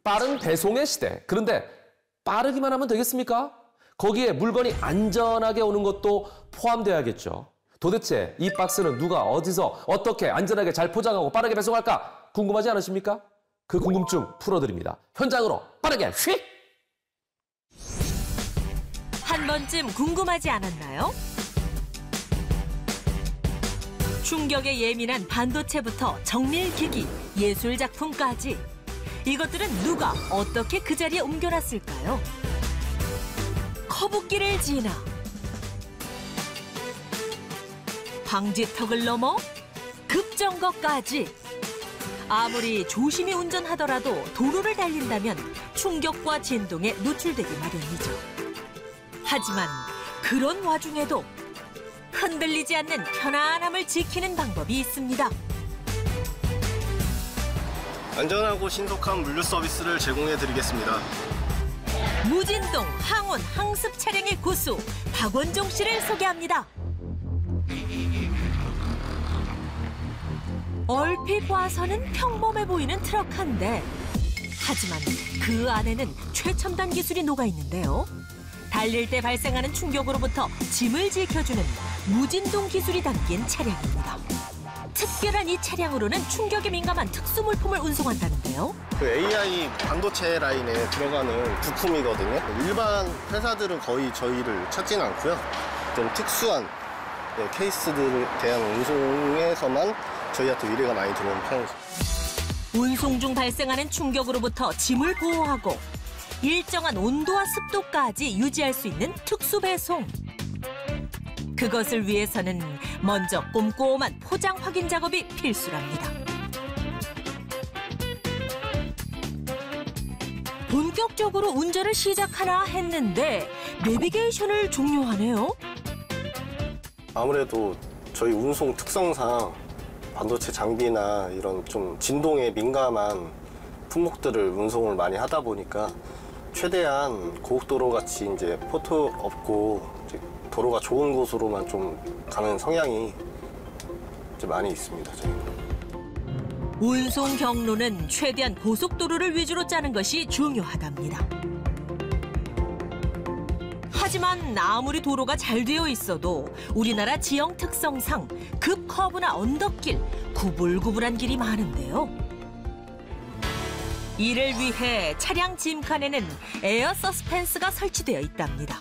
빠른 배송의 시대. 그런데 빠르기만 하면 되겠습니까? 거기에 물건이 안전하게 오는 것도 포함돼야겠죠. 도대체 이 박스는 누가 어디서 어떻게 안전하게 잘 포장하고 빠르게 배송할까 궁금하지 않으십니까? 그 궁금증 풀어드립니다. 현장으로 빠르게 휙! 한 번쯤 궁금하지 않았나요? 충격에 예민한 반도체부터 정밀기기, 예술작품까지 이것들은 누가 어떻게 그 자리에 옮겨놨을까요? 커브길을 지나 방지턱을 넘어 급정거까지 아무리 조심히 운전하더라도 도로를 달린다면 충격과 진동에 노출되기 마련이죠. 하지만 그런 와중에도 흔들리지 않는 편안함을 지키는 방법이 있습니다. 안전하고 신속한 물류 서비스를 제공해드리겠습니다. 무진동 항원 항습 차량의 고수 박원종 씨를 소개합니다. 얼핏 봐서는 평범해 보이는 트럭 한 대. 하지만 그 안에는 최첨단 기술이 녹아 있는데요. 달릴 때 발생하는 충격으로부터 짐을 지켜주는 무진동 기술이 담긴 차량입니다. 특별한 이 차량으로는 충격에 민감한 특수 물품을 운송한다는데요. 그 AI 반도체 라인에 들어가는 부품이거든요. 일반 회사들은 거의 저희를 찾지는 않고요. 좀 특수한 케이스들에 대한 운송에서만 저희한테 의뢰가 많이 들어오는 편이죠. 운송 중 발생하는 충격으로부터 짐을 보호하고 일정한 온도와 습도까지 유지할 수 있는 특수 배송. 그것을 위해서는 먼저 꼼꼼한 포장 확인 작업이 필수랍니다. 본격적으로 운전을 시작하나 했는데 내비게이션을 종료하네요. 아무래도 저희 운송 특성상 반도체 장비나 이런 좀 진동에 민감한 품목들을 운송을 많이 하다 보니까 최대한 고속도로 같이 이제 포토 없고 이제 도로가 좋은 곳으로만 좀 가는 성향이 이제 많이 있습니다. 저희는. 운송 경로는 최대한 고속도로를 위주로 짜는 것이 중요하답니다. 하지만 아무리 도로가 잘 되어 있어도 우리나라 지형 특성상 급커브나 언덕길, 구불구불한 길이 많은데요. 이를 위해 차량 짐칸에는 에어 서스펜스가 설치되어 있답니다.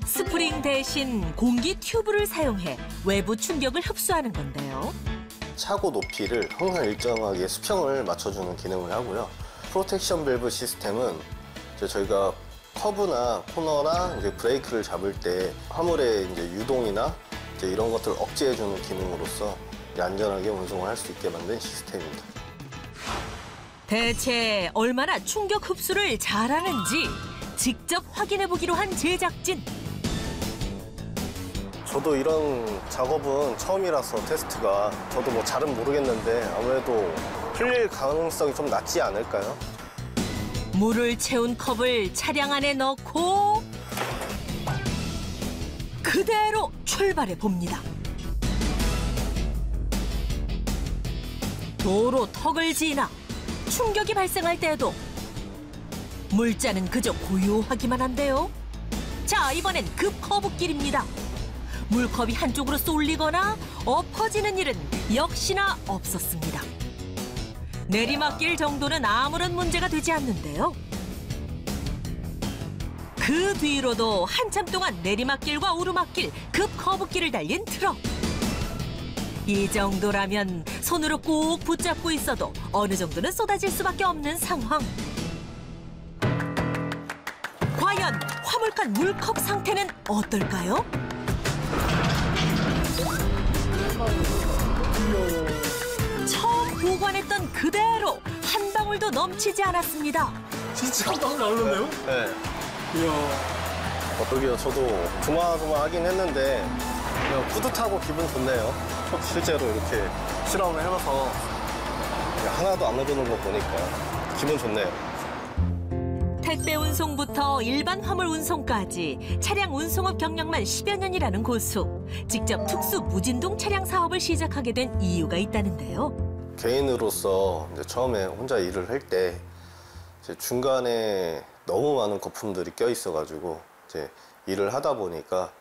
스프링 대신 공기 튜브를 사용해 외부 충격을 흡수하는 건데요. 차고 높이를 항상 일정하게 수평을 맞춰주는 기능을 하고요. 프로텍션 밸브 시스템은 이제 저희가 커브나 코너나 이제 브레이크를 잡을 때 화물의 이제 유동이나 이제 이런 것들을 억제해주는 기능으로서 안전하게 운송을 할 수 있게 만든 시스템입니다. 대체 얼마나 충격 흡수를 잘하는지 직접 확인해보기로 한 제작진. 저도 이런 작업은 처음이라서 테스트가 저도 뭐 잘은 모르겠는데 아무래도 풀릴 가능성이 좀 낮지 않을까요? 물을 채운 컵을 차량 안에 넣고 그대로 출발해 봅니다. 도로 턱을 지나 충격이 발생할 때에도 물자는 그저 고요하기만 한데요. 자, 이번엔 급커브길입니다. 물컵이 한쪽으로 쏠리거나 엎어지는 일은 역시나 없었습니다. 내리막길 정도는 아무런 문제가 되지 않는데요. 그 뒤로도 한참 동안 내리막길과 오르막길, 급커브길을 달린 트럭. 이 정도라면 손으로 꼭 붙잡고 있어도 어느 정도는 쏟아질 수밖에 없는 상황. 과연 화물칸 물컵 상태는 어떨까요? 처음 보관했던 그대로 한 방울도 넘치지 않았습니다. 진짜 한 방울 나오는데요? 네. 이야. 어떠게요? 저도 조마조마하긴 했는데 그냥 뿌듯하고 기분 좋네요. 실제로 이렇게 실험을 해봐서 하나도 안 묻어놓은 거 보니까 기분 좋네요. 택배 운송부터 일반 화물 운송까지 차량 운송업 경력만 10여 년이라는 고수. 직접 특수 무진동 차량 사업을 시작하게 된 이유가 있다는데요. 개인으로서 이제 처음에 혼자 일을 할 때 중간에 너무 많은 거품들이 껴 있어가지고 이제 일을 하다 보니까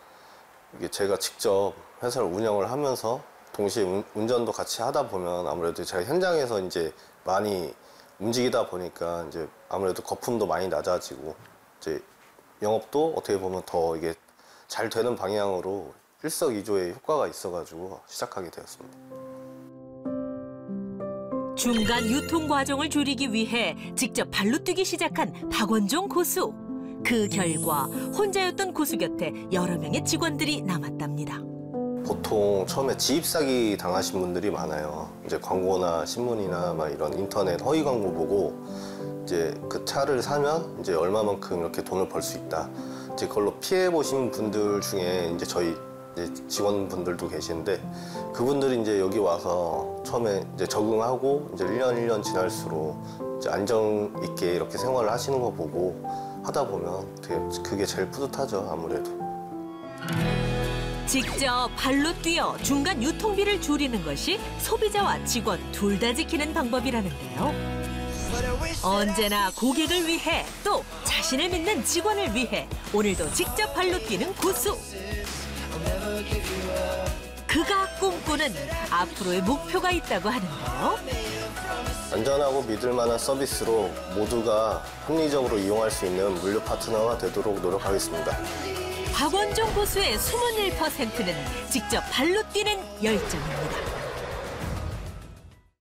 이게 제가 직접 회사를 운영을 하면서 동시에 운전도 같이 하다 보면 아무래도 제가 현장에서 이제 많이 움직이다 보니까 이제 아무래도 거품도 많이 낮아지고 이제 영업도 어떻게 보면 더 이게 잘 되는 방향으로 일석이조의 효과가 있어가지고 시작하게 되었습니다. 중간 유통 과정을 줄이기 위해 직접 발로 뛰기 시작한 박원종 고수. 그 결과 혼자였던 고수 곁에 여러 명의 직원들이 남았답니다. 보통 처음에 지입 사기 당하신 분들이 많아요. 이제 광고나 신문이나 막 이런 인터넷 허위 광고 보고 이제 그 차를 사면 이제 얼마만큼 이렇게 돈을 벌 수 있다. 이제 그걸로 피해 보신 분들 중에 이제 저희 이제 직원분들도 계시는데 그분들이 이제 여기 와서 처음에 이제 적응하고 이제 1년 지날수록 이제 안정 있게 이렇게 생활을 하시는 거 보고 하다 보면 되게 그게 제일 뿌듯하죠, 아무래도. 직접 발로 뛰어 중간 유통비를 줄이는 것이 소비자와 직원 둘 다 지키는 방법이라는데요. 언제나 고객을 위해 또 자신을 믿는 직원을 위해 오늘도 직접 발로 뛰는 고수. 그가 꿈꾸는 앞으로의 목표가 있다고 하는데요. 안전하고 믿을 만한 서비스로 모두가 합리적으로 이용할 수 있는 물류 파트너가 되도록 노력하겠습니다. 박원종 고수의 숨은 1%는 직접 발로 뛰는 열정입니다.